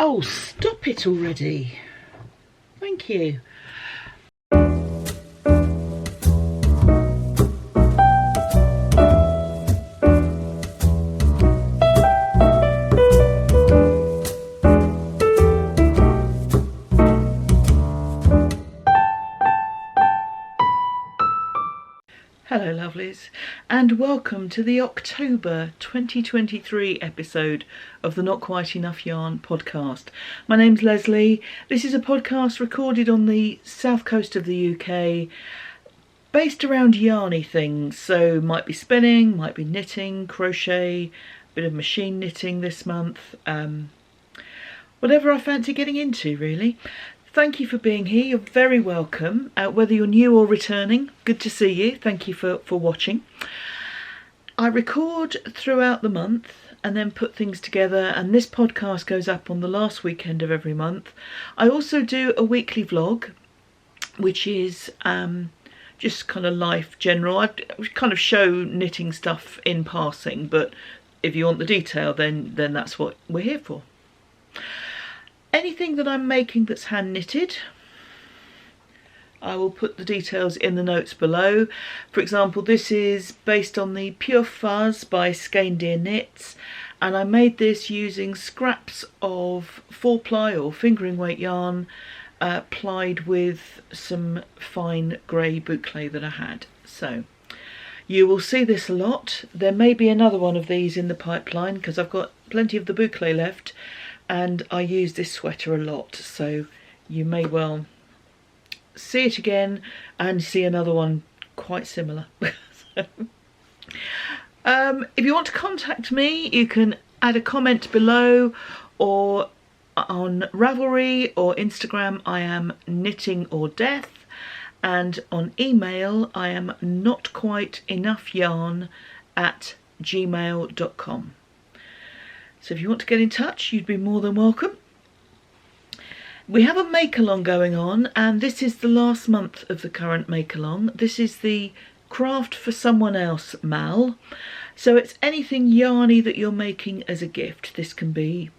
Oh, stop it already. Thank you. Hello lovelies, and welcome to the October 2023 episode of the Not Quite Enough Yarn podcast. My name's Leslie. This is a podcast recorded on the south coast of the UK, based around yarny things, so might be spinning, might be knitting, crochet, a bit of machine knitting this month, whatever I fancy getting into really. Thank you for being here. You're very welcome. Whether you're new or returning, good to see you. Thank you for watching. I record throughout the month and then put things together, and this podcast goes up on the last weekend of every month. I also do a weekly vlog, which is just kind of life general. I kind of show knitting stuff in passing, but if you want the detail, then that's what we're here for. Anything that I'm making that's hand knitted, I will put the details in the notes below. For example, this is based on the Pure Fuzz by Skein-Deer Knits, and I made this using scraps of 4-ply or fingering weight yarn plied with some fine grey boucle that I had. So you will see this a lot. There may be another one of these in the pipeline because I've got plenty of the boucle left. And I use this sweater a lot, so you may well see it again and see another one quite similar. If you want to contact me, you can add a comment below, or on Ravelry or Instagram I am Knitting or Death, and on email I am notquiteenoughyarn@gmail.com. So if you want to get in touch, you'd be more than welcome. We have a make-along going on, and this is the last month of the current make-along. This is the Craft for Someone Else Mal. So it's anything yarny that you're making as a gift. This can be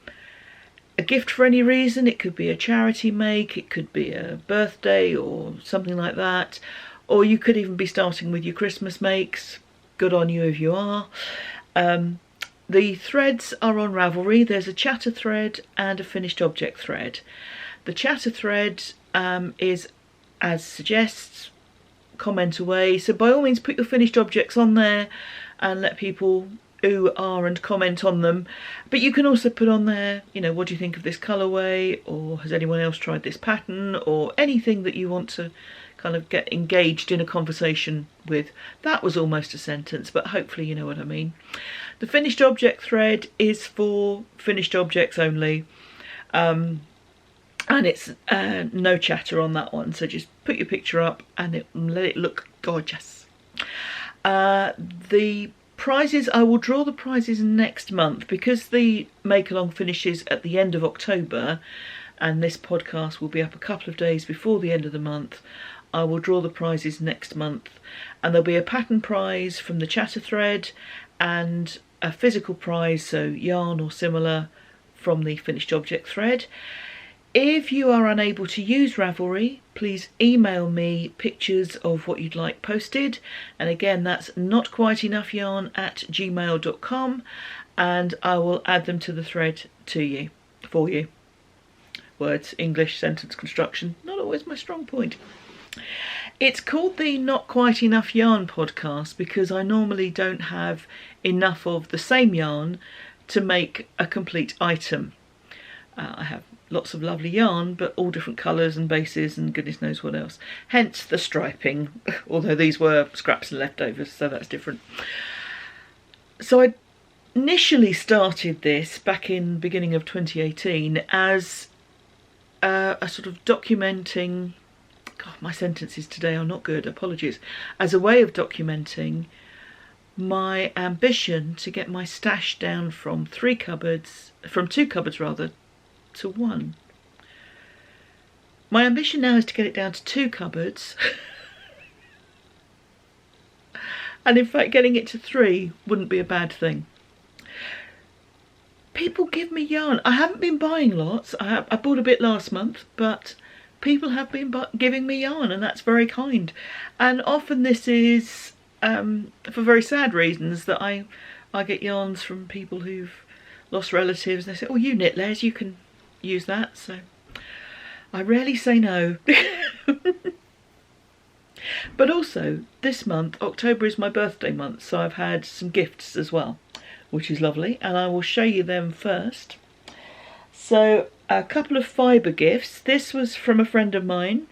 a gift for any reason. It could be a charity make, it could be a birthday or something like that. Or you could even be starting with your Christmas makes. Good on you if you are. The threads are on Ravelry. There's a chatter thread and a finished object thread. The chatter thread is as suggests, comment away. So by all means put your finished objects on there and let people ooh, ah and comment on them. But you can also put on there, you know, what do you think of this colourway, or has anyone else tried this pattern, or anything that you want to kind of get engaged in a conversation with. That was almost a sentence, but hopefully you know what I mean. The finished object thread is for finished objects only, and it's no chatter on that one, so just put your picture up and let it look gorgeous. The prizes, I will draw the prizes next month because the make-along finishes at the end of October and this podcast will be up a couple of days before the end of the month. I will draw the prizes next month, and there'll be a pattern prize from the chatter thread and a physical prize, so yarn or similar, from the finished object thread. If you are unable to use Ravelry, please email me pictures of what you'd like posted, and again that's notquiteenoughyarn@gmail.com, and I will add them to the thread for you. Words, English, sentence construction, not always my strong point. It's called the Not Quite Enough Yarn podcast because I normally don't have enough of the same yarn to make a complete item. I have lots of lovely yarn, but all different colours and bases and goodness knows what else. Hence the striping, although these were scraps and leftovers, so that's different. So I initially started this back in the beginning of 2018 as a sort of documenting, God, my sentences today are not good, apologies, as a way of documenting my ambition to get my stash down from 2 cupboards to 1. My ambition now is to get it down to 2 cupboards and in fact getting it to 3 wouldn't be a bad thing. people give me yarn. I haven't been buying lots. I bought a bit last month, but people have been giving me yarn, and that's very kind. And often this is for very sad reasons, that I get yarns from people who've lost relatives, and they say, oh, you knit, Les, you can use that. So I rarely say no. But also this month, October, is my birthday month, so I've had some gifts as well, which is lovely, and I will show you them first. So a couple of fibre gifts. This was from a friend of mine,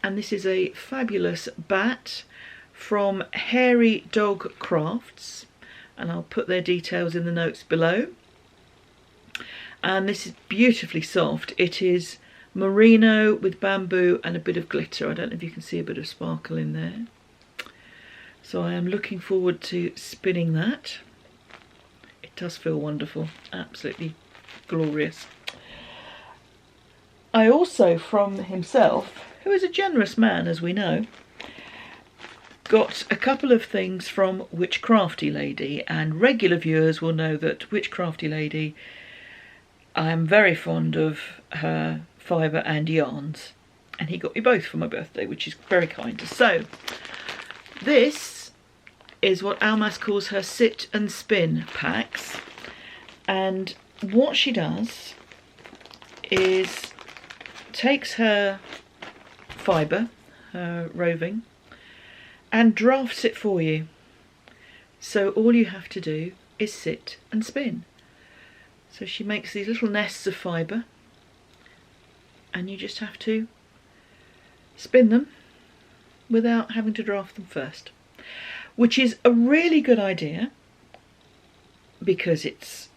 and this is a fabulous bat from Hairy Dog Crafts, and I'll put their details in the notes below. And this is beautifully soft. It is merino with bamboo and a bit of glitter. I don't know if you can see a bit of sparkle in there. So I am looking forward to spinning that. It does feel wonderful, absolutely glorious. I also, from himself, who is a generous man as we know, got a couple of things from Witch Crafty Lady, and regular viewers will know that Witch Crafty Lady, I am very fond of her fibre and yarns, and he got me both for my birthday, which is very kind. So this is what Almas calls her sit and spin packs, and what she does is takes her fibre, her roving, and drafts it for you. So all you have to do is sit and spin. So she makes these little nests of fibre, and you just have to spin them without having to draft them first, which is a really good idea because it's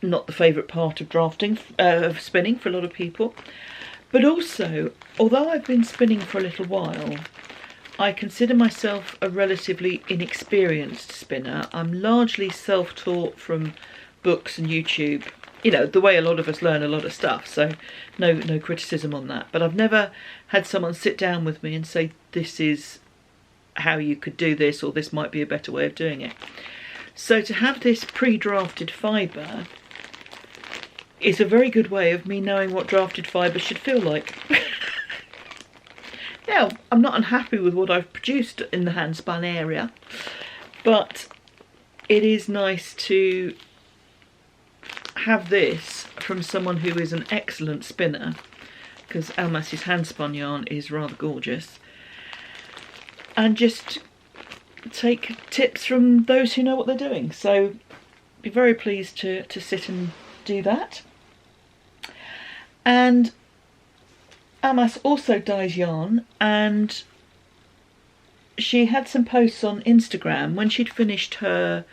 not the favourite part of drafting, of spinning for a lot of people. But also, although I've been spinning for a little while, I consider myself a relatively inexperienced spinner. I'm largely self-taught from books and YouTube, you know, the way a lot of us learn a lot of stuff, so no criticism on that. But I've never had someone sit down with me and say, this is how you could do this, or this might be a better way of doing it. So to have this pre-drafted fibre is a very good way of me knowing what drafted fibre should feel like. Now, I'm not unhappy with what I've produced in the handspun area, but it is nice to have this from someone who is an excellent spinner, because Almas's handspun yarn is rather gorgeous, and just take tips from those who know what they're doing. So be very pleased to sit and do that. And Almas also dyes yarn, and she had some posts on Instagram when she'd finished her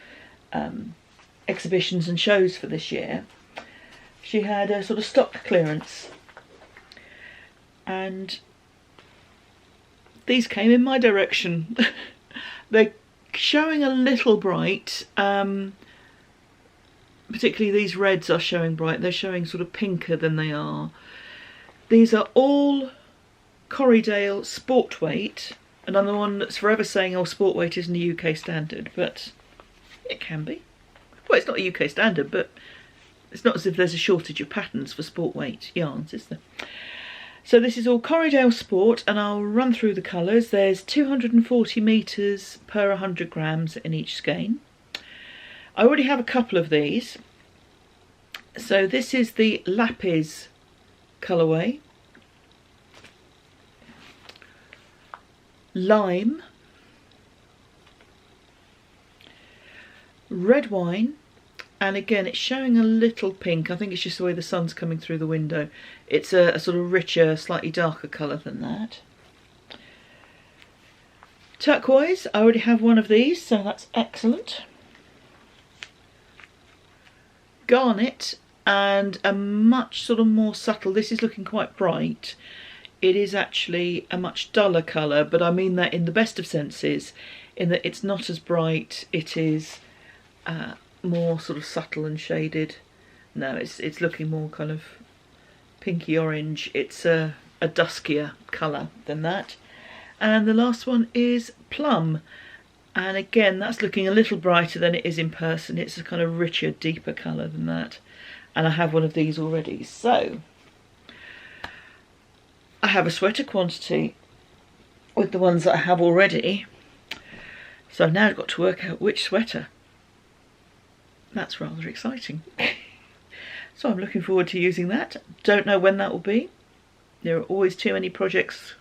exhibitions and shows for this year. She had a sort of stock clearance, and these came in my direction. They're showing a little bright, particularly these reds are showing bright. They're showing sort of pinker than they are. These are all Corriedale sport weight, and I'm the one that's forever saying, oh, sport weight isn't a UK standard, but it can be. Well, it's not a UK standard, but it's not as if there's a shortage of patterns for sport weight yarns, is there? So this is all Corriedale Sport, and I'll run through the colours. There's 240 metres per 100 grams in each skein. I already have a couple of these. So this is the Lapis colourway, Lime, Red Wine, and again it's showing a little pink. I think it's just the way the sun's coming through the window. It's a sort of richer, slightly darker colour than that. Turquoise, I already have one of these, so that's excellent. Garnet, and a much sort of more subtle, this is looking quite bright. It is actually a much duller colour, but I mean that in the best of senses, in that it's not as bright, it is more sort of subtle and shaded. No, it's looking more kind of pinky orange. It's a duskier colour than that. And the last one is Plum, And again, that's looking a little brighter than it is in person. It's a kind of richer, deeper colour than that. And I have one of these already. So I have a sweater quantity with the ones that I have already. So I've now got to work out which sweater. That's rather exciting. So I'm looking forward to using that. Don't know when that will be. There are always too many projects,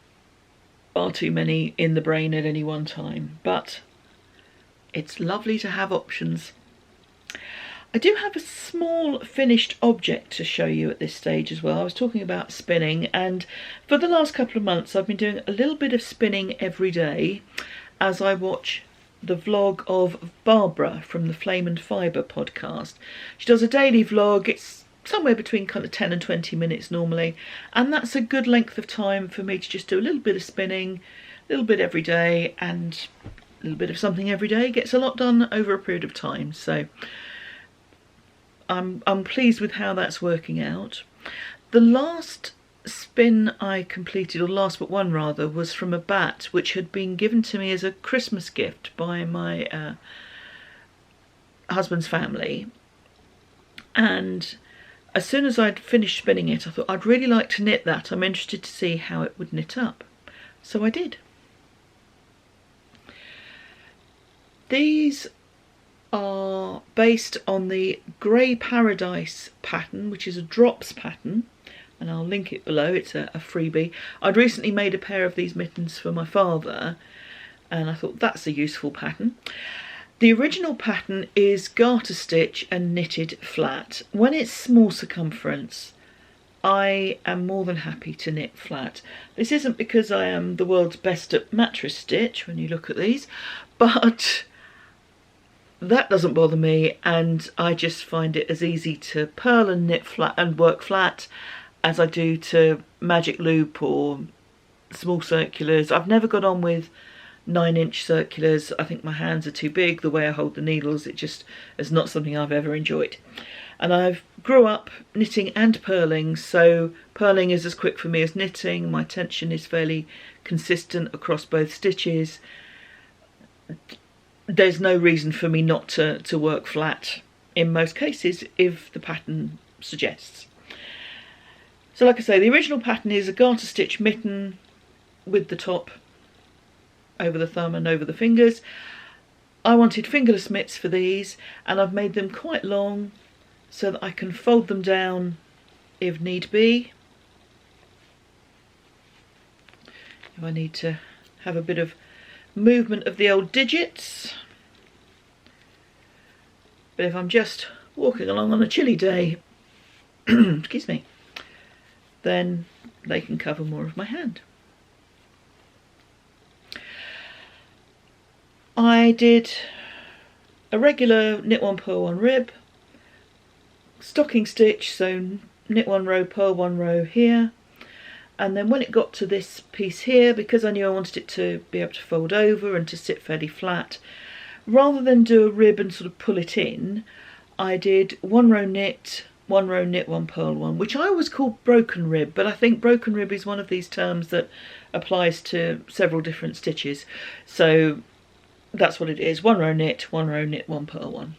far too many in the brain at any one time. But it's lovely to have options. I do have a small finished object to show you at this stage as well. I was talking about spinning, and for the last couple of months I've been doing a little bit of spinning every day as I watch the vlog of Barbara from the Flame and Fibre podcast. She does a daily vlog. It's somewhere between kind of 10 and 20 minutes normally, and that's a good length of time for me to just do a little bit of spinning, a little bit every day, and a little bit of something every day gets a lot done over a period of time. So I'm pleased with how that's working out. The last spin I completed, or last but one rather, was from a bat which had been given to me as a Christmas gift by my husband's family. And as soon as I'd finished spinning it, I thought I'd really like to knit that. I'm interested to see how it would knit up. So I did. These are based on the Grey Paradise pattern, which is a drops pattern, and I'll link it below. It's a freebie. I'd recently made a pair of these mittens for my father, and I thought that's a useful pattern. The original pattern is garter stitch and knitted flat. When it's small circumference, I am more than happy to knit flat. This isn't because I am the world's best at mattress stitch when you look at these, but that doesn't bother me, and I just find it as easy to purl and knit flat and work flat as I do to magic loop or small circulars. I've never got on with 9-inch circulars. I think my hands are too big, the way I hold the needles. It just is not something I've ever enjoyed. And I've grew up knitting and purling, so purling is as quick for me as knitting. My tension is fairly consistent across both stitches. There's no reason for me not to work flat in most cases if the pattern suggests. So like I say, the original pattern is a garter stitch mitten with the top over the thumb and over the fingers. I wanted fingerless mitts for these, and I've made them quite long so that I can fold them down if need be. If I need to have a bit of movement of the old digits. But if I'm just walking along on a chilly day, excuse me, then they can cover more of my hand. I did a regular knit one, purl one, rib, stocking stitch, so knit one row, purl one row here. And then when it got to this piece here, because I knew I wanted it to be able to fold over and to sit fairly flat, rather than do a rib and sort of pull it in, I did one row knit, one knit, one purl one, which I always call broken rib, but I think broken rib is one of these terms that applies to several different stitches. So that's what it is, one row knit, one purl one.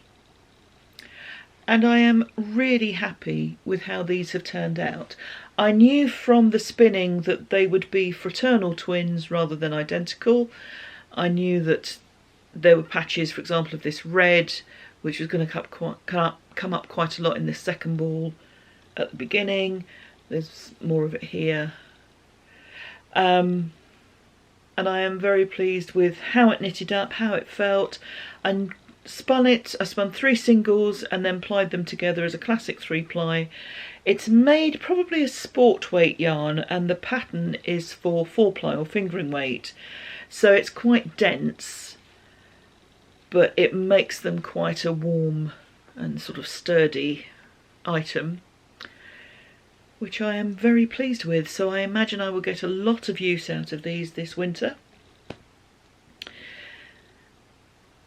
And I am really happy with how these have turned out. I knew from the spinning that they would be fraternal twins rather than identical. I knew that there were patches, for example, of this red, which was going to come up quite a lot in this second ball at the beginning. There's more of it here. And I am very pleased with how it knitted up, how it felt. I spun 3 singles and then plied them together as a classic 3-ply. It's made probably a sport weight yarn, and the pattern is for 4-ply or fingering weight. So it's quite dense, but it makes them quite a warm and sort of sturdy item, which I am very pleased with. So I imagine I will get a lot of use out of these this winter.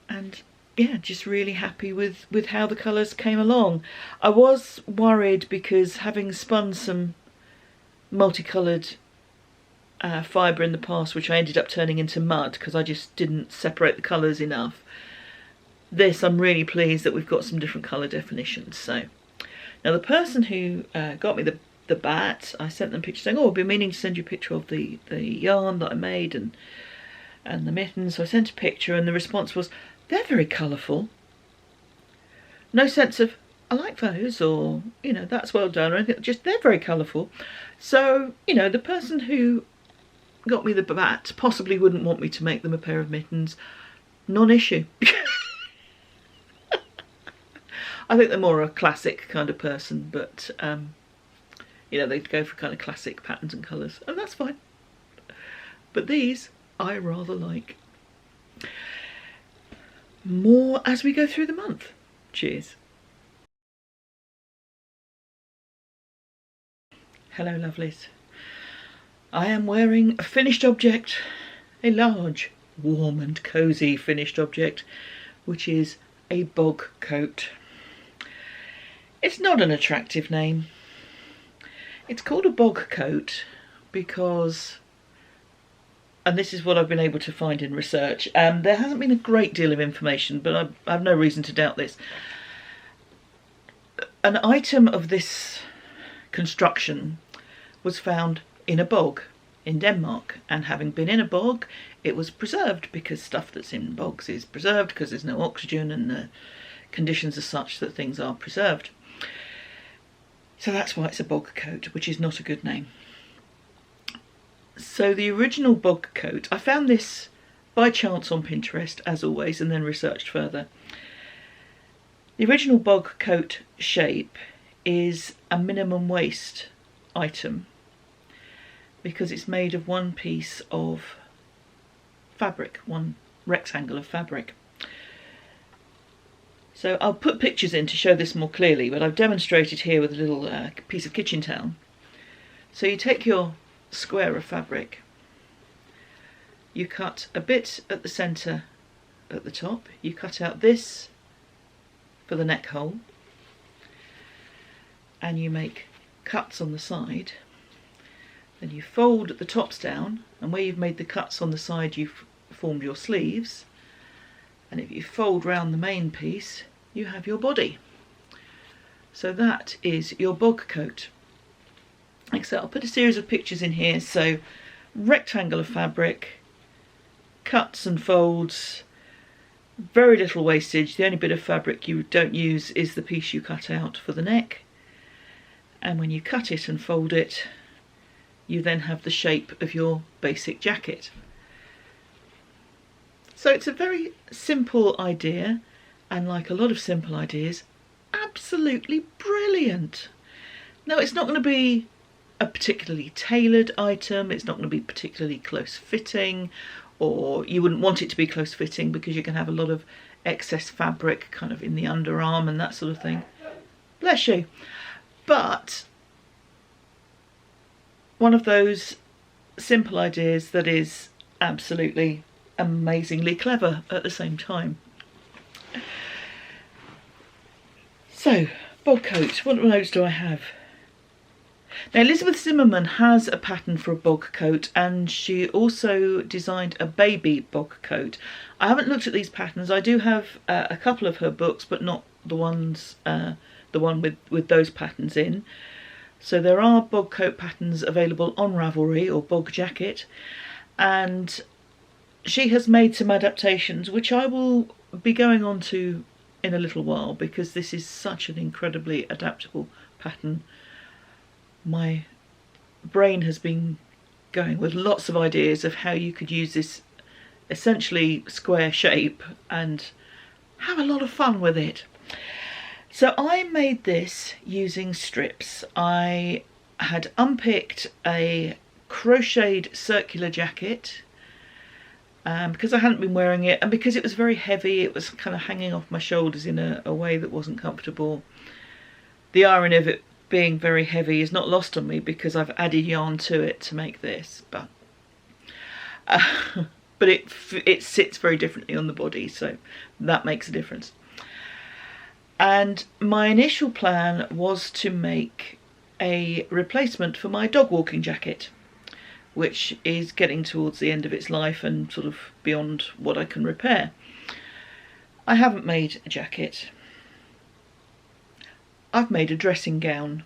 And yeah, just really happy with how the colours came along. I was worried because having spun some multicoloured fibre in the past, which I ended up turning into mud because I just didn't separate the colours enough. This, I'm really pleased that we've got some different colour definitions. So now the person who got me the bat, I sent them a picture saying, oh, I've been meaning to send you a picture of the yarn that I made and the mittens. So I sent a picture, and the response was, they're very colourful. No sense of, I like those, or, you know, that's well done, or anything. Just, they're very colourful. So, you know, the person who got me the bat possibly wouldn't want me to make them a pair of mittens. Non-issue. I think they're more a classic kind of person, but, you know, they'd go for kind of classic patterns and colours, and that's fine. But these, I rather like. More as we go through the month. Cheers. Hello, lovelies. I am wearing a finished object, a large, warm and cosy finished object, which is a bog coat. It's not an attractive name. It's called a bog coat because, and this is what I've been able to find in research, there hasn't been a great deal of information, but I have no reason to doubt this. An item of this construction was found in a bog in Denmark, and having been in a bog, it was preserved, because stuff that's in bogs is preserved because there's no oxygen and the conditions are such that things are preserved. So that's why it's a bog coat, which is not a good name. So the original bog coat, I found this by chance on Pinterest, as always, and then researched further. The original bog coat shape is a minimum waist item because it's made of one piece of fabric, one rectangle of fabric. So I'll put pictures in to show this more clearly, but I've demonstrated here with a little piece of kitchen towel. So you take your square of fabric, you cut a bit at the centre at the top, you cut out this for the neck hole, and you make cuts on the side. Then you fold the tops down, and where you've made the cuts on the side you've formed your sleeves, and if you fold round the main piece you have your body. So that is your bog coat. Except I'll put a series of pictures in here. So rectangle of fabric, cuts and folds, very little wastage. The only bit of fabric you don't use is the piece you cut out for the neck, and when you cut it and fold it, you then have the shape of your basic jacket. So it's a very simple idea, and like a lot of simple ideas, absolutely brilliant. Now, it's not going to be a particularly tailored item, it's not going to be particularly close fitting, or you wouldn't want it to be close fitting because you can have a lot of excess fabric kind of in the underarm and that sort of thing. Bless you. But one of those simple ideas that is absolutely amazingly clever at the same time. So, bog coat, what notes do I have? Now, Elizabeth Zimmerman has a pattern for a bog coat, and she also designed a baby bog coat. I haven't looked at these patterns. I do have a couple of her books, but not the ones, the one with those patterns in. So there are bog coat patterns available on Ravelry, or bog jacket, and she has made some adaptations which I will be going on to in a little while, because this is such an incredibly adaptable pattern. My brain has been going with lots of ideas of how you could use this essentially square shape and have a lot of fun with it. So I made this using strips. I had unpicked a crocheted circular jacket because I hadn't been wearing it, and because it was very heavy, it was kind of hanging off my shoulders in a way that wasn't comfortable. The irony of it being very heavy is not lost on me because I've added yarn to it to make this, but it sits very differently on the body, so that makes a difference. And my initial plan was to make a replacement for my dog walking jacket, which is getting towards the end of its life and sort of beyond what I can repair. I haven't made a jacket. I've made a dressing gown.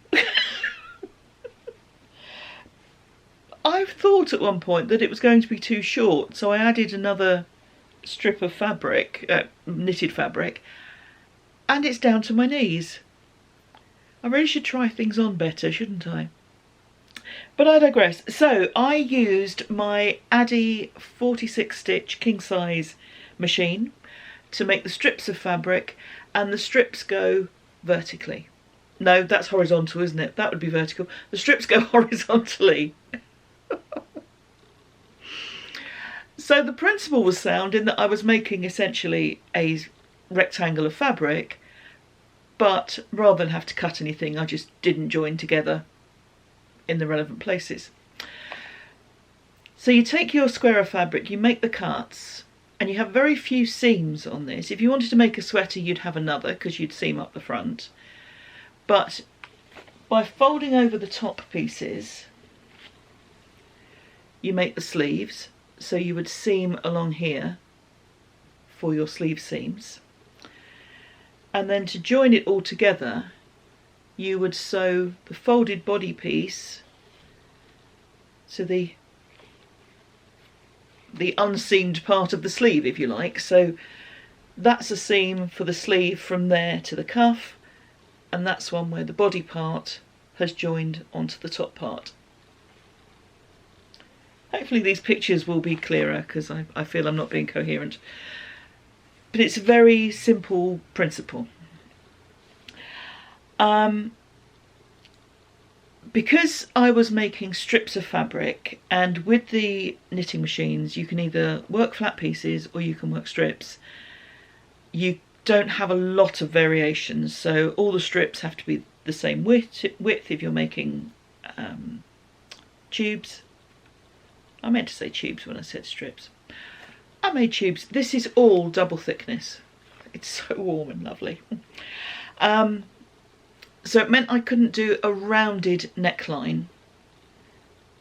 I've thought at one point that it was going to be too short, so I added another strip of fabric, knitted fabric, and it's down to my knees. I really should try things on better, shouldn't I? But I digress. So I used my Addy 46 stitch king size machine to make the strips of fabric, and the strips go vertically. No, that's horizontal, isn't it? That would be vertical. The strips go horizontally. So the principle was sound in that I was making essentially a rectangle of fabric, but rather than have to cut anything, I just didn't join together in the relevant places. So you take your square of fabric, you make the cuts, and you have very few seams on this. If you wanted to make a sweater, you'd have another because you'd seam up the front. But by folding over the top pieces, you make the sleeves. So you would seam along here for your sleeve seams. And then to join it all together, you would sew the folded body piece, so the unseamed part of the sleeve, if you like. So that's a seam for the sleeve from there to the cuff, and that's one where the body part has joined onto the top part. Hopefully these pictures will be clearer because I feel I'm not being coherent. But it's a very simple principle. Because I was making strips of fabric, and with the knitting machines you can either work flat pieces or you can work strips, you don't have a lot of variations, so all the strips have to be the same width if you're making tubes. I meant to say tubes when I said strips. I made tubes. This is all double thickness. It's so warm and lovely. So it meant I couldn't do a rounded neckline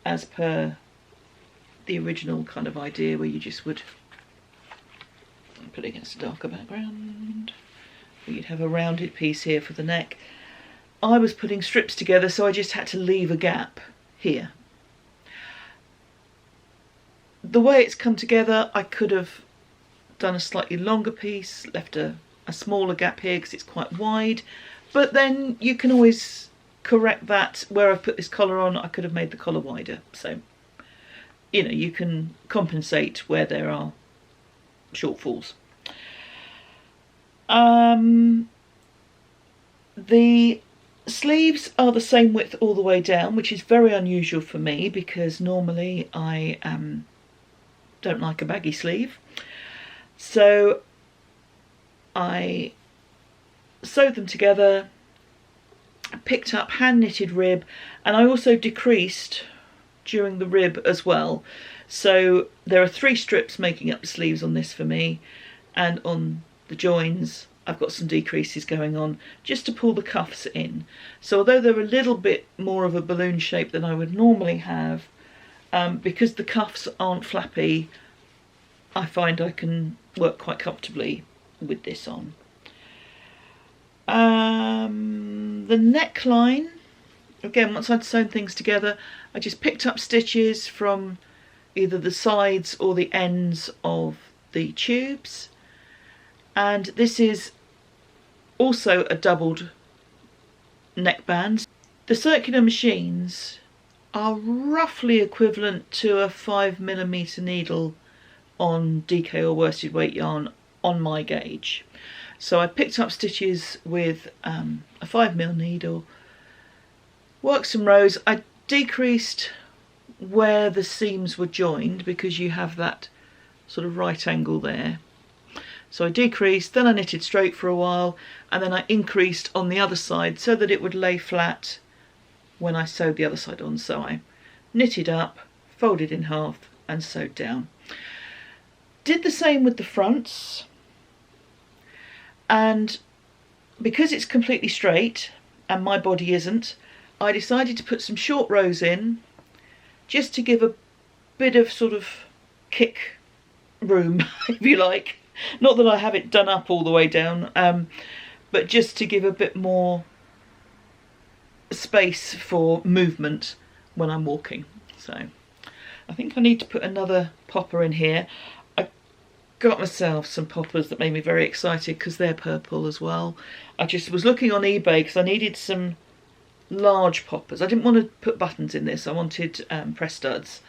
as per the original kind of idea, where you just would put it against a darker background, where you'd have a rounded piece here for the neck. I was putting strips together, so I just had to leave a gap here. The way it's come together, I could have done a slightly longer piece, left a smaller gap here because it's quite wide, but then you can always correct that. Where I've put this collar on, I could have made the collar wider, so you know, you can compensate where there are shortfalls. The sleeves are the same width all the way down, which is very unusual for me because normally I don't like a baggy sleeve. So I sewed them together, picked up hand knitted rib, and I also decreased during the rib as well. So there are 3 strips making up the sleeves on this for me, and on the joins I've got some decreases going on just to pull the cuffs in. So although they're a little bit more of a balloon shape than I would normally have, because the cuffs aren't flappy, I find I can work quite comfortably with this on. The neckline, again, once I'd sewn things together, I just picked up stitches from either the sides or the ends of the tubes, and this is also a doubled neckband. The circular machines are roughly equivalent to a 5mm needle on DK or worsted weight yarn on my gauge. So I picked up stitches with a 5mm needle, worked some rows. I decreased where the seams were joined because you have that sort of right angle there. So I decreased, then I knitted straight for a while, and then I increased on the other side so that it would lay flat when I sewed the other side on. So I knitted up, folded in half and sewed down. Did the same with the fronts, and because it's completely straight and my body isn't, I decided to put some short rows in just to give a bit of sort of kick room, if you like. Not that I have it done up all the way down, but just to give a bit more space for movement when I'm walking. So I think I need to put another popper in here. I got myself some poppers that made me very excited because they're purple as well. I just was looking on eBay because I needed some large poppers. I didn't want to put buttons in this, I wanted press studs,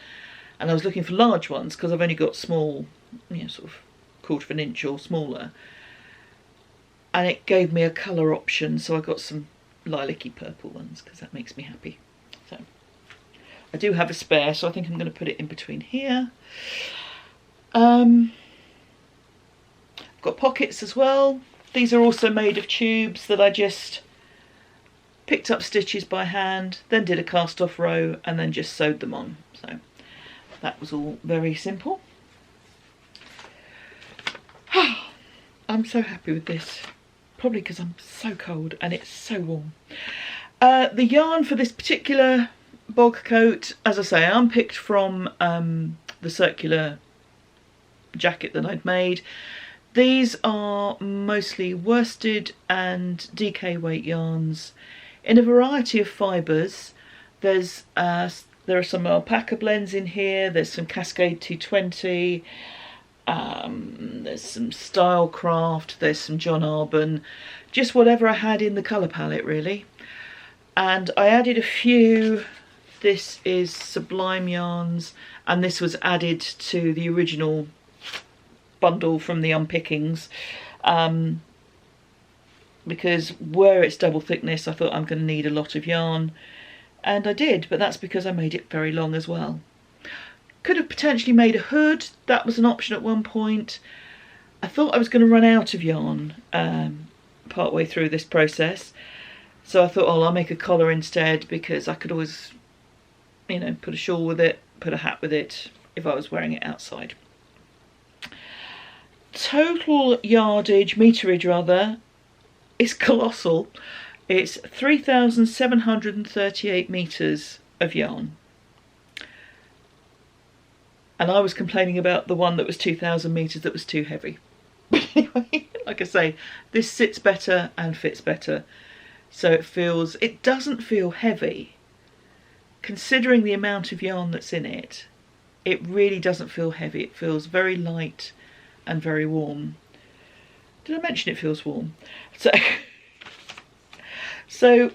and I was looking for large ones because I've only got small, you know, sort of 1/4 of an inch or smaller, and it gave me a colour option, so I got some lilac-y purple ones because that makes me happy. So I do have a spare, so I think I'm going to put it in between here. I've got pockets as well. These are also made of tubes that I just picked up stitches by hand, then did a cast off row and then just sewed them on. So that was all very simple. I'm so happy with this, probably because I'm so cold and it's so warm. The yarn for this particular bog coat, as I say, I unpicked from the circular jacket that I'd made. These are mostly worsted and DK weight yarns in a variety of fibres. There are some alpaca blends in here, there's some Cascade 220, there's some Stylecraft, there's some John Arbon, just whatever I had in the colour palette really. And I added a few. This is Sublime yarns, and this was added to the original bundle from the unpickings, because where it's double thickness I thought I'm going to need a lot of yarn, and I did, but that's because I made it very long as well. Could have potentially made a hood, that was an option at one point. I thought I was going to run out of yarn part way through this process, so I thought, oh, I'll make a collar instead, because I could always, you know, put a shawl with it, put a hat with it if I was wearing it outside. Total yardage, meterage rather, is colossal. It's 3,738 metres of yarn. And I was complaining about the one that was 2,000 metres that was too heavy. But anyway, like I say, this sits better and fits better. So it doesn't feel heavy. Considering the amount of yarn that's in it, it really doesn't feel heavy. It feels very light and very warm. Did I mention it feels warm? So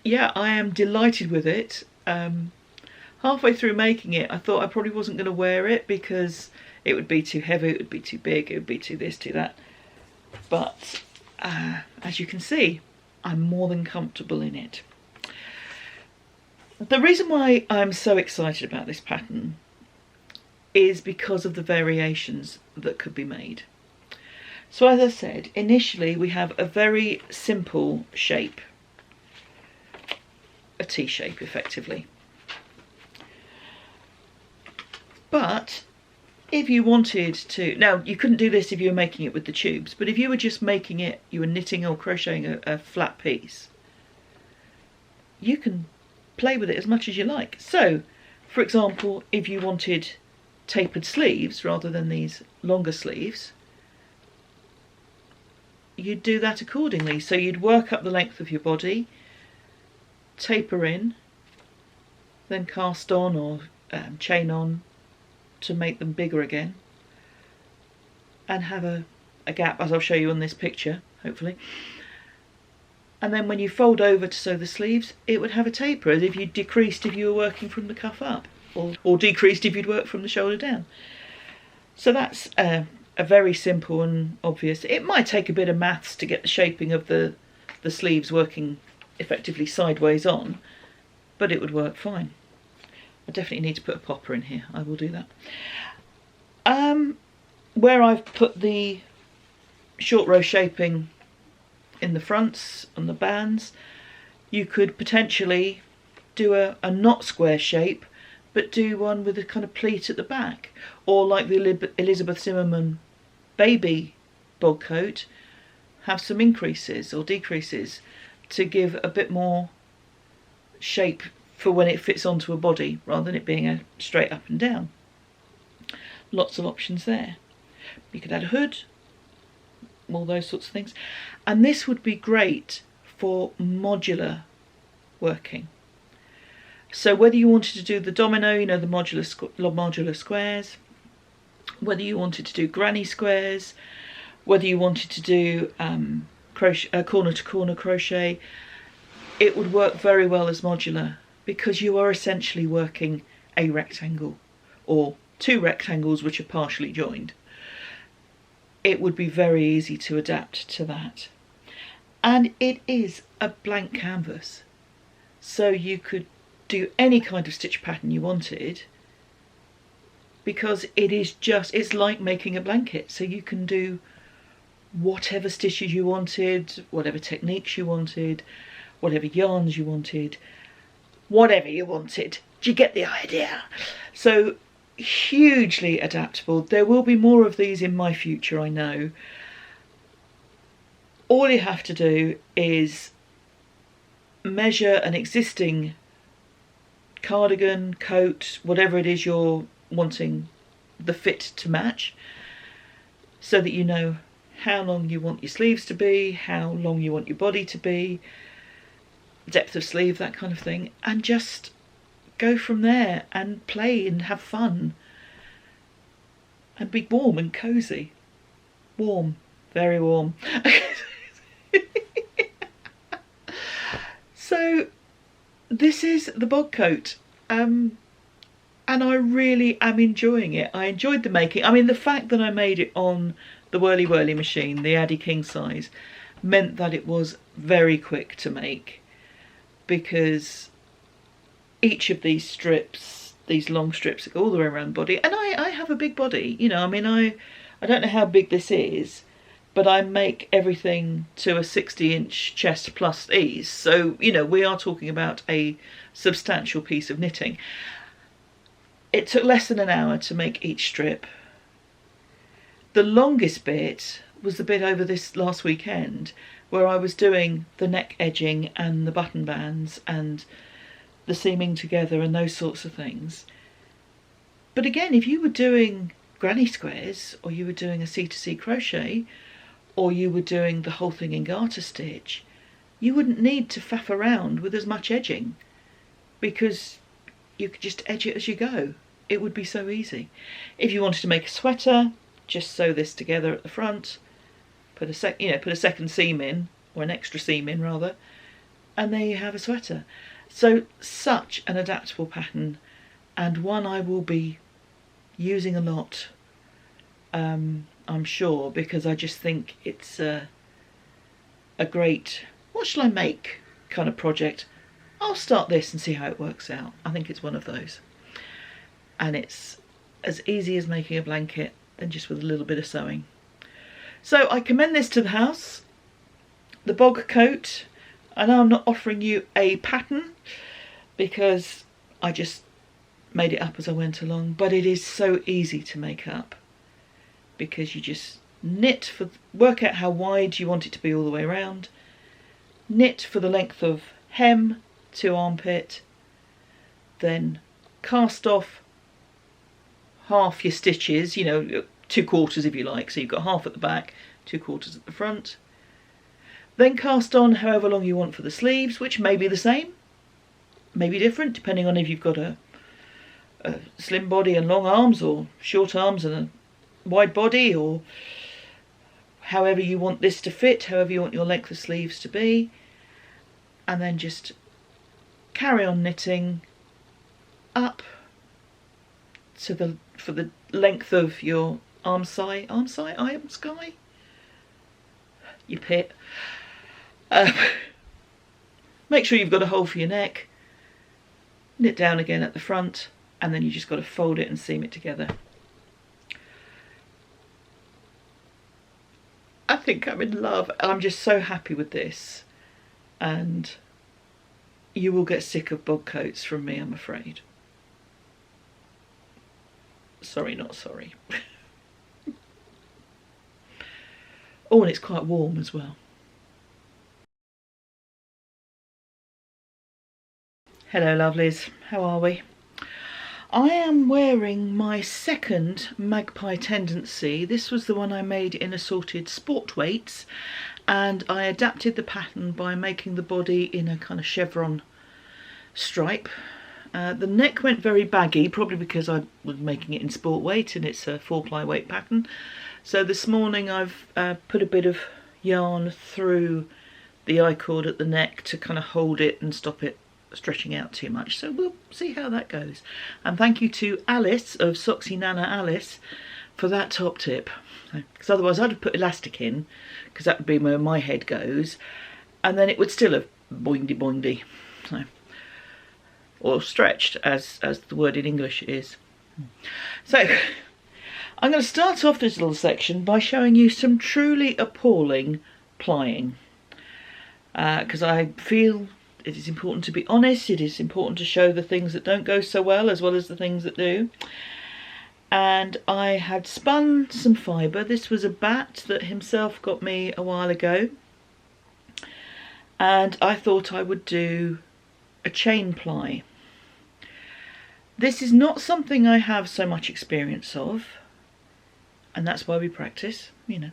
yeah, I am delighted with it. Halfway through making it, I thought I probably wasn't going to wear it because it would be too heavy, it would be too big, it would be too this, too that. But as you can see, I'm more than comfortable in it. The reason why I'm so excited about this pattern is because of the variations that could be made. So as I said, initially we have a very simple shape, a T shape effectively. But if you wanted to, now you couldn't do this if you were making it with the tubes, but if you were just making it, you were knitting or crocheting a flat piece, you can play with it as much as you like. So, for example, if you wanted tapered sleeves rather than these longer sleeves, you'd do that accordingly. So you'd work up the length of your body, taper in, then cast on or chain on to make them bigger again, and have a gap, as I'll show you on this picture, hopefully. And then when you fold over to sew the sleeves, it would have a taper, as if you decreased if you were working from the cuff up, or decreased if you'd work from the shoulder down. So that's a very simple and obvious. It might take a bit of maths to get the shaping of the sleeves working effectively sideways on, but it would work fine. I definitely need to put a popper in here, I will do that. Where I've put the short row shaping in the fronts and the bands, you could potentially do a not square shape, but do one with a kind of pleat at the back, or like the Elizabeth Zimmerman baby bog coat, have some increases or decreases to give a bit more shape for when it fits onto a body rather than it being a straight up and down. Lots of options there. You could add a hood, all those sorts of things. And this would be great for modular working. So whether you wanted to do the domino, you know, the modular squares, whether you wanted to do granny squares, whether you wanted to do crochet, corner to corner crochet, it would work very well as modular, because you are essentially working a rectangle or two rectangles which are partially joined. It would be very easy to adapt to that. And it is a blank canvas, so you could do any kind of stitch pattern you wanted, because it's like making a blanket, so you can do whatever stitches you wanted, whatever techniques you wanted, whatever yarns you wanted, whatever you wanted. Do you get the idea? So hugely adaptable. There will be more of these in my future, I know. All you have to do is measure an existing cardigan, coat, whatever it is you're wanting the fit to match, so that you know how long you want your sleeves to be, how long you want your body to be, depth of sleeve, that kind of thing, and just go from there and play and have fun and be warm and cosy. Warm, very warm. So this is the bog coat, and I really am enjoying it. I enjoyed the making. I mean, the fact that I made it on the Whirly Whirly machine, the Addy King size, meant that it was very quick to make, because each of these strips, these long strips that go all the way around the body, and I have a big body, you know, I mean, I don't know how big this is, but I make everything to a 60-inch chest plus ease, so, you know, we are talking about a substantial piece of knitting. It took less than an hour to make each strip. The longest bit was the bit over this last weekend, where I was doing the neck edging and the button bands and the seaming together and those sorts of things. But again, if you were doing granny squares, or you were doing a C2C crochet, or you were doing the whole thing in garter stitch, you wouldn't need to faff around with as much edging, because you could just edge it as you go. It would be so easy. If you wanted to make a sweater, just sew this together at the front, put a second seam in, or an extra seam in rather, and there you have a sweater. So such an adaptable pattern, and one I will be using a lot, I'm sure, because I just think it's a great, what shall I make kind of project. I'll start this and see how it works out. I think it's one of those. And it's as easy as making a blanket, and just with a little bit of sewing. So I commend this to the house, the bog coat. I know I'm not offering you a pattern, because I just made it up as I went along, but it is so easy to make up, because you just knit work out how wide you want it to be all the way around, knit for the length of hem to armpit, then cast off half your stitches, you know, 2/4 if you like, so you've got half at the back, 2/4 at the front. Then cast on however long you want for the sleeves, which may be the same, may be different, depending on if you've got a slim body and long arms, or short arms and a wide body, or however you want this to fit, however you want your length of sleeves to be. And then just carry on knitting up to for the length of your arm sky, you pit. Make sure you've got a hole for your neck, knit down again at the front, and then you just got to fold it and seam it together. I think I'm in love. I'm just so happy with this, and you will get sick of bog coats from me, I'm afraid. Sorry, not sorry. Oh, and it's quite warm as well. Hello lovelies, how are we? I am wearing my second Magpie Tendency. This was the one I made in assorted sport weights, and I adapted the pattern by making the body in a kind of chevron stripe. The neck went very baggy, probably because I was making it in sport weight and it's a 4-ply weight pattern. So this morning I've put a bit of yarn through the I-cord at the neck to kind of hold it and stop it stretching out too much. So we'll see how that goes. And thank you to Alice of Soxy Nana Alice for that top tip. Because otherwise I'd have put elastic in, because that would be where my head goes, and then it would still have boingy boingy. So, or stretched, as the word in English is. So I'm going to start off this little section by showing you some truly appalling plying, because I feel it is important to be honest. It is important to show the things that don't go so well as the things that do. And I had spun some fibre. This was a bat that himself got me a while ago, and I thought I would do a chain ply. This is not something I have so much experience of, and that's why we practice, you know.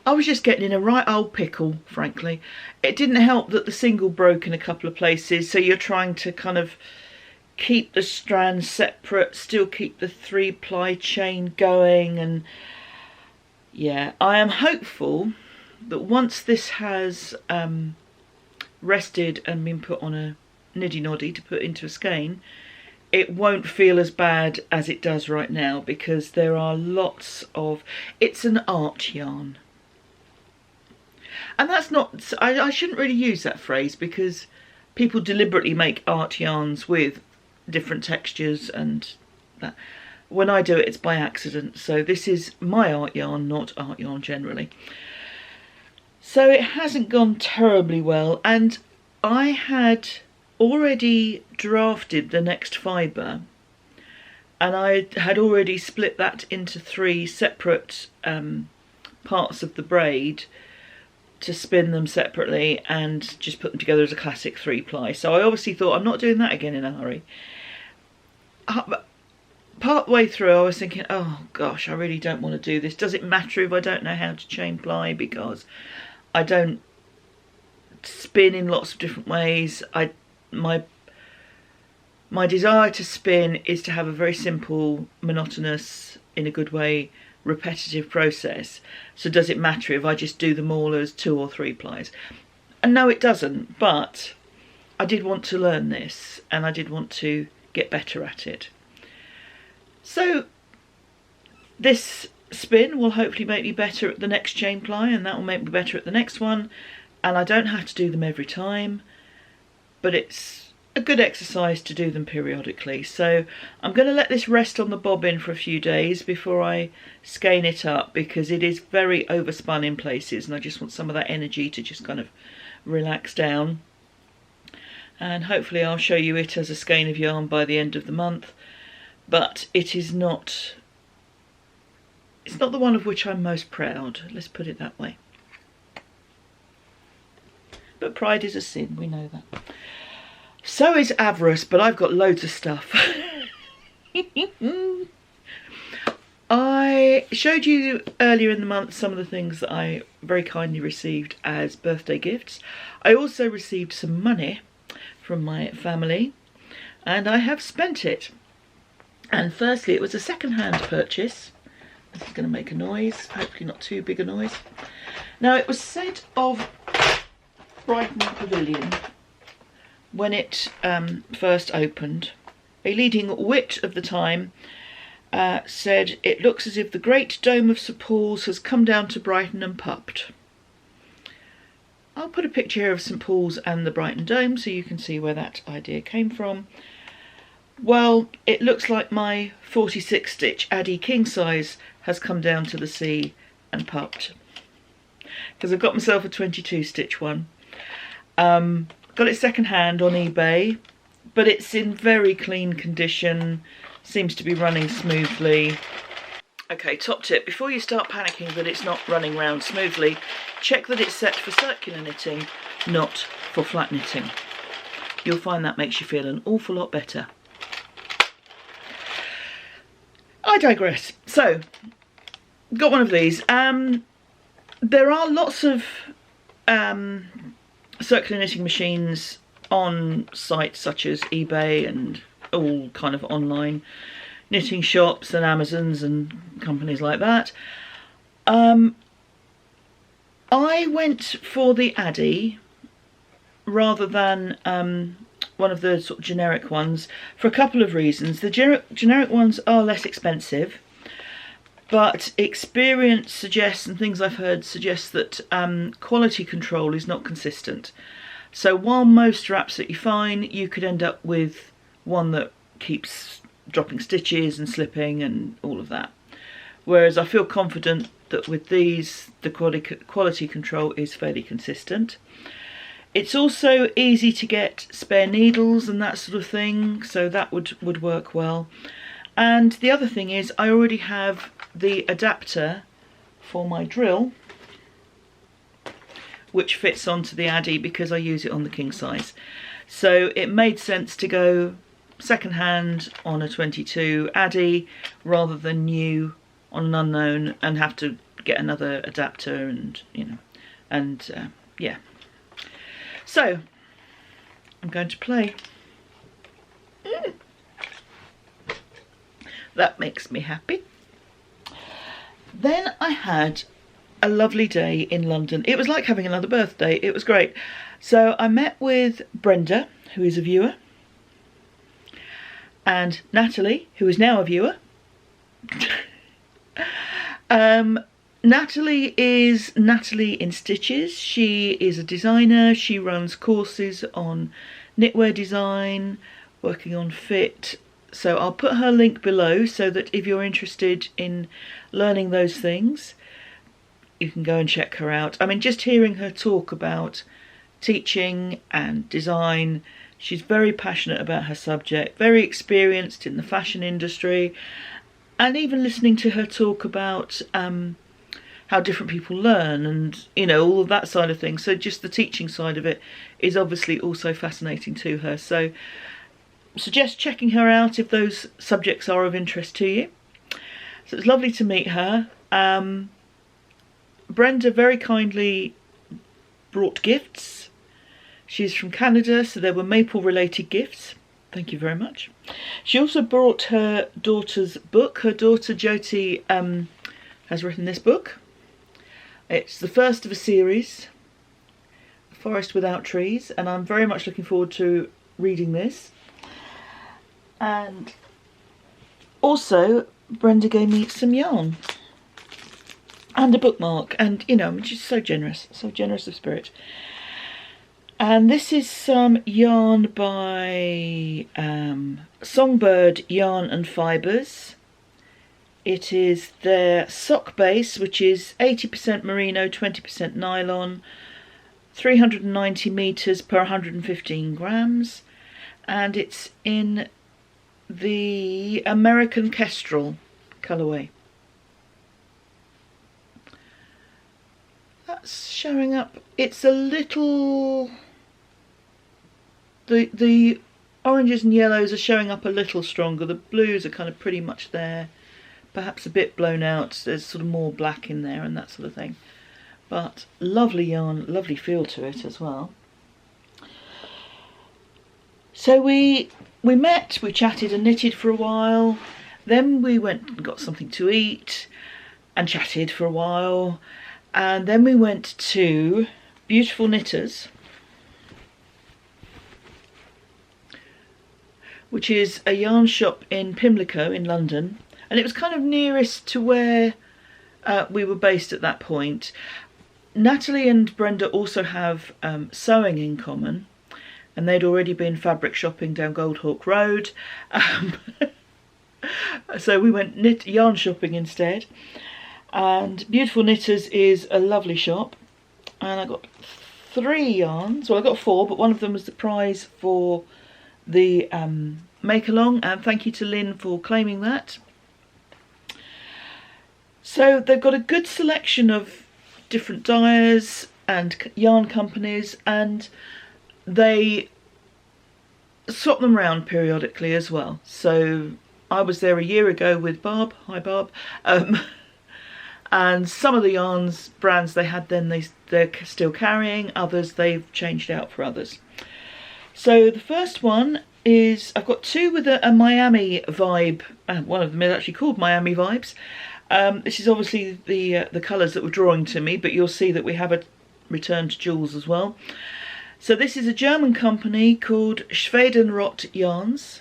I was just getting in a right old pickle, frankly. It didn't help that the single broke in a couple of places, so you're trying to kind of keep the strands separate, still keep the 3-ply chain going, and yeah, I am hopeful that once this has rested and been put on a niddy noddy to put into a skein, it won't feel as bad as it does right now, because there are lots of... It's an art yarn. And that's not... I shouldn't really use that phrase, because people deliberately make art yarns with different textures and that. When I do it, it's by accident. So this is my art yarn, not art yarn generally. So it hasn't gone terribly well, and I had already drafted the next fibre, and I had already split that into 3 separate parts of the braid to spin them separately and just put them together as a classic 3-ply. So I obviously thought, I'm not doing that again in a hurry. Part way through I was thinking, oh gosh, I really don't want to do this. Does it matter if I don't know how to chain ply, because I don't spin in lots of different ways. My desire to spin is to have a very simple, monotonous, in a good way, repetitive process. So does it matter if I just do them all as 2 or 3 plies? And no, it doesn't, but I did want to learn this, and I did want to get better at it. So this spin will hopefully make me better at the next chain ply, and that will make me better at the next one, and I don't have to do them every time, but it's a good exercise to do them periodically. So I'm going to let this rest on the bobbin for a few days before I skein it up, because it is very overspun in places, and I just want some of that energy to just kind of relax down. And hopefully I'll show you it as a skein of yarn by the end of the month, but it is not... It's not the one of which I'm most proud, let's put it that way. But pride is a sin, we know that. So is avarice, but I've got loads of stuff. I showed you earlier in the month some of the things that I very kindly received as birthday gifts. I also received some money from my family, and I have spent it. And firstly, it was a second-hand purchase. This is going to make a noise, hopefully not too big a noise. Now, it was said of Brighton Pavilion when it first opened. A leading wit of the time said, "It looks as if the great dome of St Paul's has come down to Brighton and pupped." I'll put a picture here of St Paul's and the Brighton Dome so you can see where that idea came from. Well, it looks like my 46 stitch Addy King size has come down to the sea and pupped, because I've got myself a 22 stitch one. Got it second hand on eBay, but it's in very clean condition, seems to be running smoothly. Okay, top tip, before you start panicking that it's not running round smoothly, check that it's set for circular knitting, not for flat knitting. You'll find that makes you feel an awful lot better. I digress. So, got one of these. There are lots of circular knitting machines on sites such as eBay and all kind of online knitting shops and Amazons and companies like that. I went for the Addy rather than one of the sort of generic ones for a couple of reasons. The generic ones are less expensive, but experience suggests, and things I've heard suggest, that quality control is not consistent. So while most are absolutely fine, you could end up with one that keeps dropping stitches and slipping and all of that. Whereas I feel confident that with these, the quality control is fairly consistent. It's also easy to get spare needles and that sort of thing, so that would work well. And the other thing is I already have the adapter for my drill, which fits onto the Addy because I use it on the king size. So it made sense to go second hand on a 22 Addy rather than new on an unknown and have to get another adapter and, you know, and yeah. So I'm going to play. That makes me happy. Then I had a lovely day in London. It was like having another birthday. It was great. So I met with Brenda, who is a viewer, and Natalie, who is now a viewer. Natalie is Natalie in Stitches. She is a designer. She runs courses on knitwear design, working on fit. So I'll put her link below so that if you're interested in learning those things, you can go and check her out. I mean, just hearing her talk about teaching and design, she's very passionate about her subject, very experienced in the fashion industry, and even listening to her talk about how different people learn and, you know, all of that side of things. So just the teaching side of it is obviously also fascinating to her. So suggest checking her out if those subjects are of interest to you. So it's lovely to meet her. Brenda very kindly brought gifts. She's from Canada, so there were maple related gifts. Thank you very much. She also brought her daughter's book. Her daughter Jyoti has written this book. It's the first of a series, Forest Without Trees, and I'm very much looking forward to reading this. And also Brenda gave me some yarn and a bookmark, and you know, she's so generous of spirit. And this is some yarn by Songbird Yarn and Fibres. It is their sock base, which is 80% merino, 20% nylon, 390 meters per 115 grams, and it's in the American Kestrel colourway. That's showing up. It's a little, the oranges and yellows are showing up a little stronger. The blues are kind of pretty much there, perhaps a bit blown out. There's sort of more black in there and that sort of thing. But lovely yarn, lovely feel to it as well. So we met, we chatted and knitted for a while. Then we went and got something to eat and chatted for a while. And then we went to Beautiful Knitters, which is a yarn shop in Pimlico in London. And it was kind of nearest to where we were based at that point. Natalie and Brenda also have sewing in common, and they'd already been fabric shopping down Goldhawk Road. So we went yarn shopping instead. And Beautiful Knitters is a lovely shop. And I got 3 yarns. Well, I got 4, but one of them was the prize for the make along. And thank you to Lynn for claiming that. So they've got a good selection of different dyers and yarn companies, and they swap them around periodically as well. So I was there a year ago with Barb. Hi Barb. And some of the yarns brands they had then they're still carrying, others they've changed out for others. So the first one is, I've got two with a Miami vibe. One of them is actually called Miami Vibes. This is obviously the colours that were drawing to me, but you'll see that we have a return to jewels as well. So this is a German company called Schwedenrot Yarns,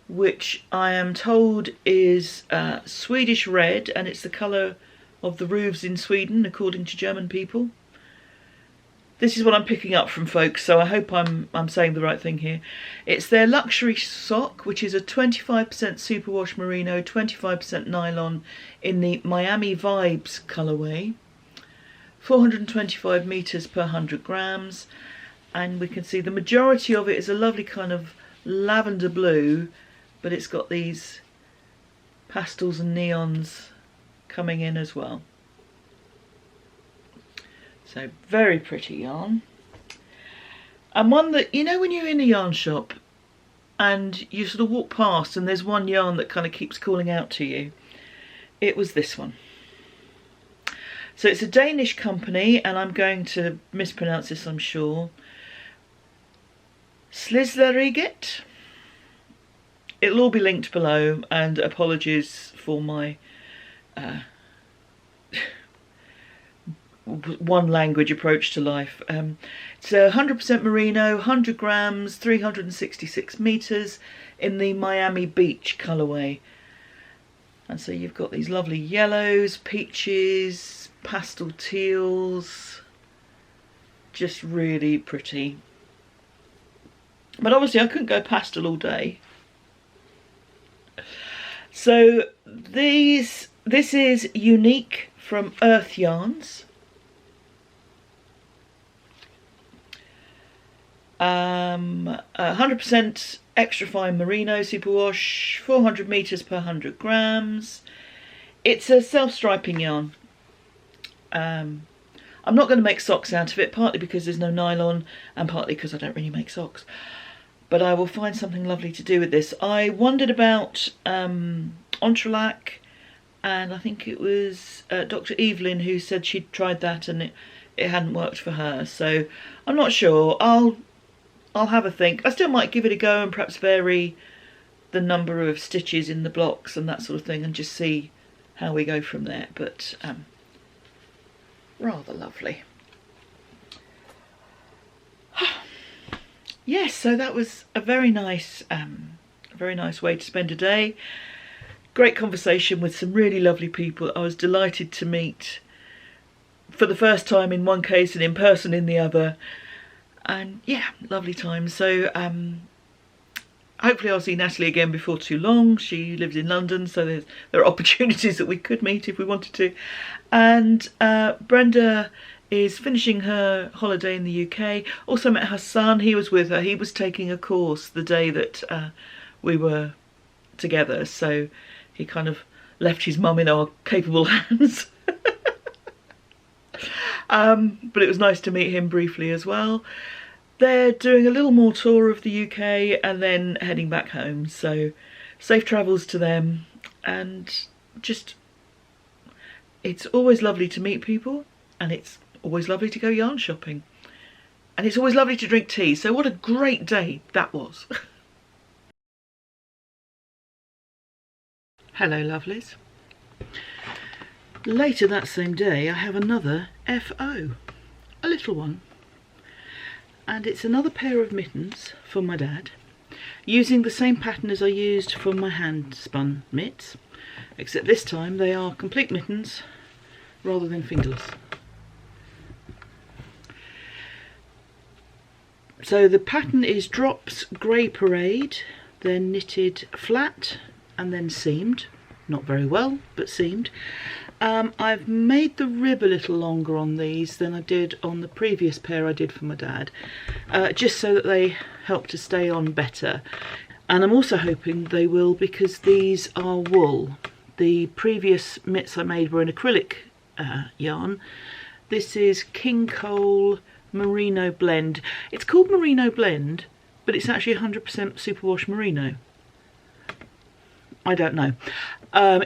which I am told is Swedish red, and it's the colour of the roofs in Sweden, according to German people. This is what I'm picking up from folks, so I hope I'm saying the right thing here. It's their luxury sock, which is a 25% superwash merino, 25% nylon in the Miami Vibes colourway. 425 metres per 100 grams, and we can see the majority of it is a lovely kind of lavender blue, but it's got these pastels and neons coming in as well. So very pretty yarn, and one that, you know, when you're in a yarn shop and you sort of walk past and there's one yarn that kind of keeps calling out to you, it was this one. So it's a Danish company, and I'm going to mispronounce this, I'm sure. Slisleriget. It'll all be linked below, and apologies for my one language approach to life. It's 100% merino, 100 grams, 366 metres in the Miami Beach colourway. And so you've got these lovely yellows, peaches, pastel teals, just really pretty. But obviously I couldn't go pastel all day. So this is Unique from Earth Yarns. 100% extra fine merino superwash, 400 metres per 100 grams. It's a self-striping yarn. I'm not going to make socks out of it, partly because there's no nylon and partly because I don't really make socks. But I will find something lovely to do with this. I wondered about Entrelac, and I think it was Dr. Evelyn who said she'd tried that and it hadn't worked for her. So I'm not sure. I'll have a think. I still might give it a go and perhaps vary the number of stitches in the blocks and that sort of thing and just see how we go from there. But rather lovely. Yes, so that was a very nice way to spend a day. Great conversation with some really lovely people. I was delighted to meet for the first time in one case and in person in the other. And yeah, lovely time. So hopefully I'll see Natalie again before too long. She lives in London, so there are opportunities that we could meet if we wanted to. And Brenda is finishing her holiday in the UK. Also met her son. He was with her. He was taking a course the day that we were together, so he kind of left his mum in our capable hands. But it was nice to meet him briefly as well. They're doing a little more tour of the UK and then heading back home, so safe travels to them. And just, it's always lovely to meet people, and it's always lovely to go yarn shopping, and it's always lovely to drink tea. So what a great day that was. Hello lovelies. Later that same day I have another FO, a little one, and it's another pair of mittens for my dad, using the same pattern as I used for my hand spun mitts, except this time they are complete mittens rather than fingerless. So the pattern is Drops Grey Parade, then knitted flat and then seamed, not very well, but seamed. I've made the rib a little longer on these than I did on the previous pair I did for my dad, just so that they help to stay on better. And I'm also hoping they will because these are wool. The previous mitts I made were an acrylic yarn. This is King Cole Merino Blend. It's called Merino Blend, but it's actually 100% superwash merino. I don't know.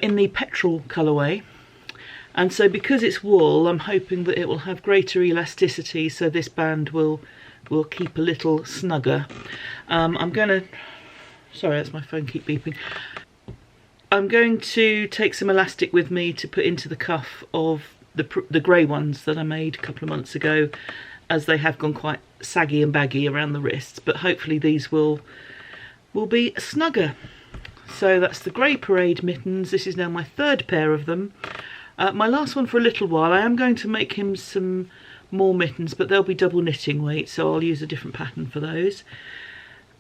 In the petrol colourway. And so because it's wool, I'm hoping that it will have greater elasticity, so this band will keep a little snugger. I'm going to... Sorry, that's my phone keep beeping. I'm going to take some elastic with me to put into the cuff of the grey ones that I made a couple of months ago, as they have gone quite saggy and baggy around the wrists, but hopefully these will be snugger. So that's the Grey Parade mittens. This is now my third pair of them. My last one for a little while. I am going to make him some more mittens, but they'll be double knitting weight, so I'll use a different pattern for those.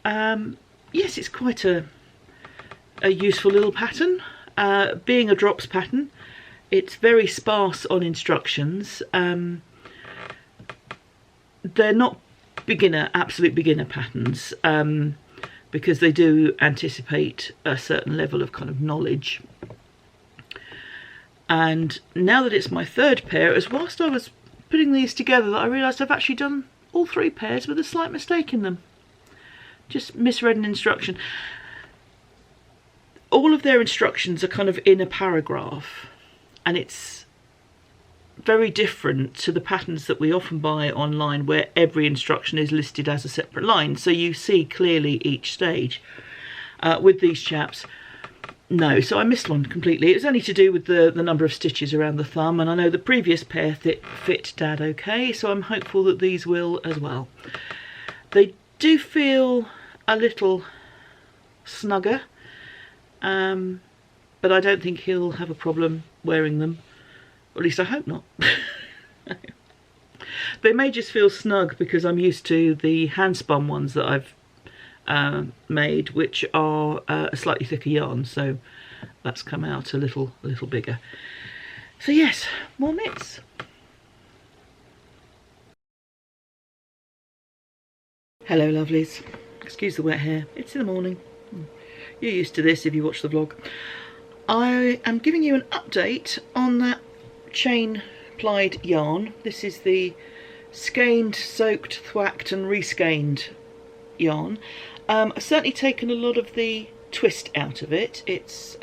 Yes, it's quite a useful little pattern. Being a drops pattern, it's very sparse on instructions. They're not absolute beginner patterns, because they do anticipate a certain level of kind of knowledge. And now that it's my third pair, it was whilst I was putting these together that I realised I've actually done all three pairs with a slight mistake in them. Just misread an instruction. All of their instructions are kind of in a paragraph, and it's very different to the patterns that we often buy online where every instruction is listed as a separate line, so you see clearly each stage. With these chaps, no, so I missed one completely. It was only to do with the number of stitches around the thumb, and I know the previous pair fit Dad okay, so I'm hopeful that these will as well. They do feel a little snugger, but I don't think he'll have a problem wearing them. Or at least I hope not. They may just feel snug because I'm used to the hand spun ones that I've made, which are a slightly thicker yarn, so that's come out a little bigger. So yes, more mitts. Hello lovelies, excuse the wet hair, it's in the morning. You're used to this if you watch the vlog. I am giving you an update on that chain plied yarn. This is the skeined, soaked, thwacked and reskeined yarn. I've certainly taken a lot of the twist out of it. It's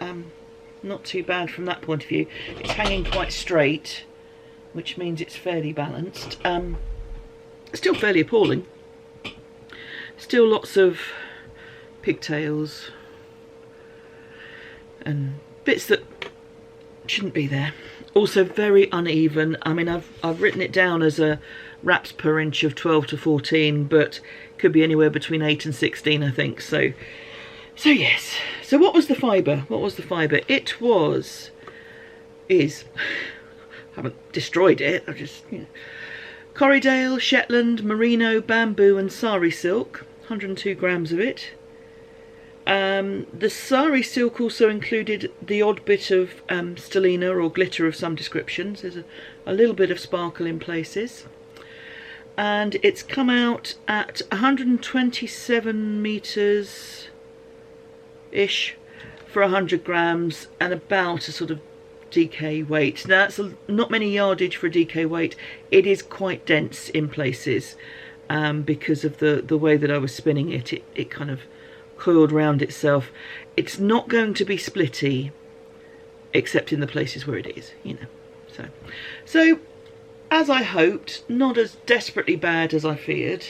not too bad from that point of view. It's hanging quite straight, which means it's fairly balanced. Still fairly appalling. Still lots of pigtails and bits that shouldn't be there. Also very uneven. I mean, I've written it down as a wraps per inch of 12 to 14, but could be anywhere between 8 and 16, I think. So yes. So what was the fibre? What was the fibre? It is. I haven't destroyed it. I've just, you know. Corriedale, Shetland, Merino, Bamboo and Sari silk. 102 grams of it. The Sari silk also included the odd bit of stellina or glitter of some descriptions. There's a little bit of sparkle in places. And it's come out at 127 metres ish for 100 grams and about a sort of DK weight. Now that's not many yardage for a DK weight. It is quite dense in places because of the way that I was spinning it. It kind of coiled round itself. It's not going to be splitty except in the places where it is, you know. So as I hoped, not as desperately bad as I feared.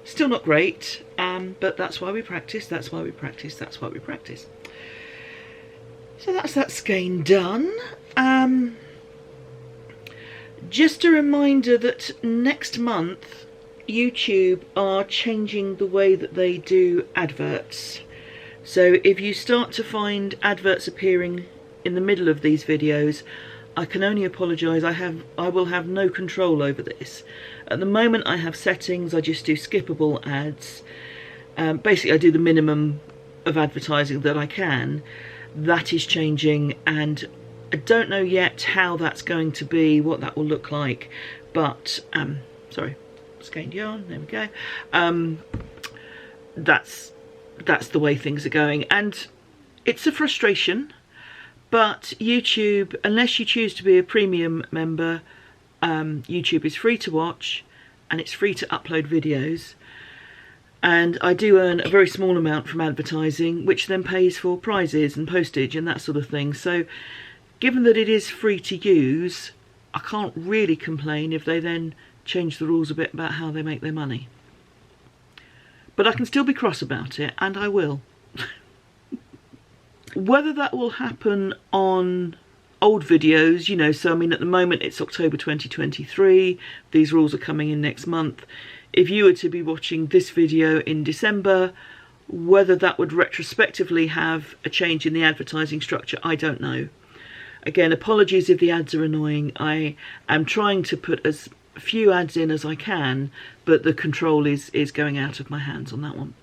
Still not great, but that's why we practice, that's why we practice, that's why we practice. So that's that skein done. Just a reminder that next month YouTube are changing the way that they do adverts. So if you start to find adverts appearing in the middle of these videos, I can only apologise. I will have no control over this. At the moment I have settings, I just do skippable ads. Basically I do the minimum of advertising that I can. That is changing and I don't know yet how that's going to be, what that will look like, but sorry, skeined yarn, there we go. That's the way things are going, and it's a frustration, But YouTube, unless you choose to be a premium member, YouTube is free to watch and it's free to upload videos. And I do earn a very small amount from advertising, which then pays for prizes and postage and that sort of thing. So given that it is free to use, I can't really complain if they then change the rules a bit about how they make their money. But I can still be cross about it, and I will. Whether that will happen on old videos, you know, so I mean at the moment it's October 2023, these rules are coming in next month. If you were to be watching this video in December, whether that would retrospectively have a change in the advertising structure, I don't know. Again, apologies if the ads are annoying. I am trying to put as few ads in as I can, but the control is going out of my hands on that one.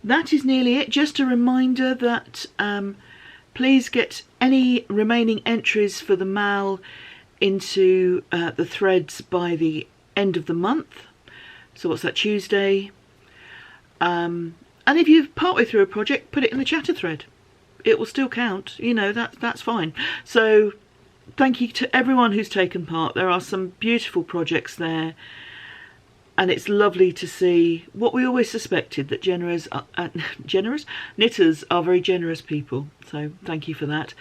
That is nearly it. Just a reminder that please get any remaining entries for the MAL into the threads by the end of the month. So what's that, Tuesday? And if you're partway through a project, put it in the chatter thread. It will still count, you know, that's fine. So thank you to everyone who's taken part. There are some beautiful projects there, and it's lovely to see what we always suspected, that knitters are very generous people. So thank you for that.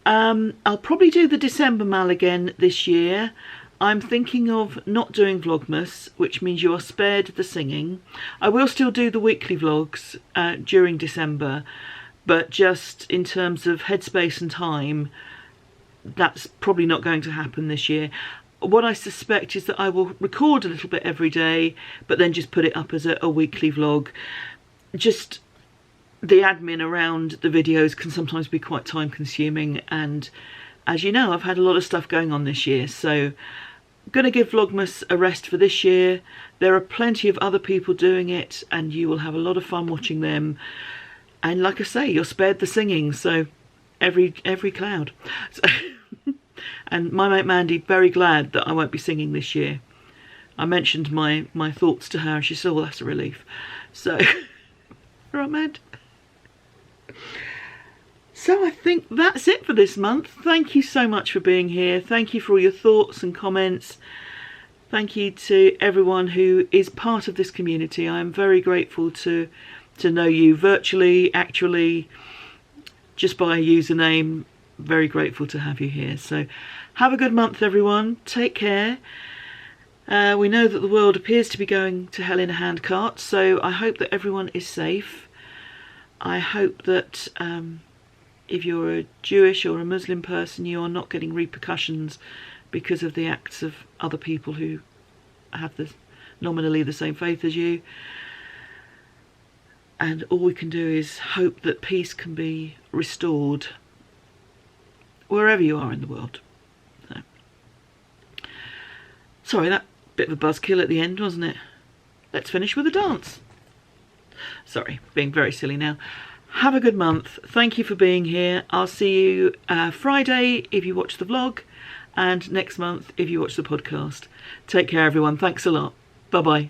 I'll probably do the December MAL again this year. I'm thinking of not doing Vlogmas, which means you are spared the singing. I will still do the weekly vlogs during December, but just in terms of headspace and time, that's probably not going to happen this year. What I suspect is that I will record a little bit every day, but then just put it up as a weekly vlog. Just the admin around the videos can sometimes be quite time consuming, and as you know, I've had a lot of stuff going on this year, so I'm going to give Vlogmas a rest for this year. There are plenty of other people doing it, and you will have a lot of fun watching them. And like I say, you're spared the singing, so every cloud. So and my mate Mandy, very glad that I won't be singing this year. I mentioned my thoughts to her and she said, well, that's a relief. So, all right, Mad. So I think that's it for this month. Thank you so much for being here. Thank you for all your thoughts and comments. Thank you to everyone who is part of this community. I am very grateful to know you virtually, actually, just by a username. Very grateful to have you here. So have a good month, everyone. Take care. We know that the world appears to be going to hell in a handcart, so I hope that everyone is safe. I hope that if you're a Jewish or a Muslim person, you are not getting repercussions because of the acts of other people who have nominally the same faith as you. And all we can do is hope that peace can be restored wherever you are in the world. So. Sorry, that bit of a buzzkill at the end, wasn't it? Let's finish with a dance. Sorry, being very silly now. Have a good month. Thank you for being here. I'll see you Friday if you watch the vlog, and next month if you watch the podcast. Take care, everyone. Thanks a lot. Bye-bye.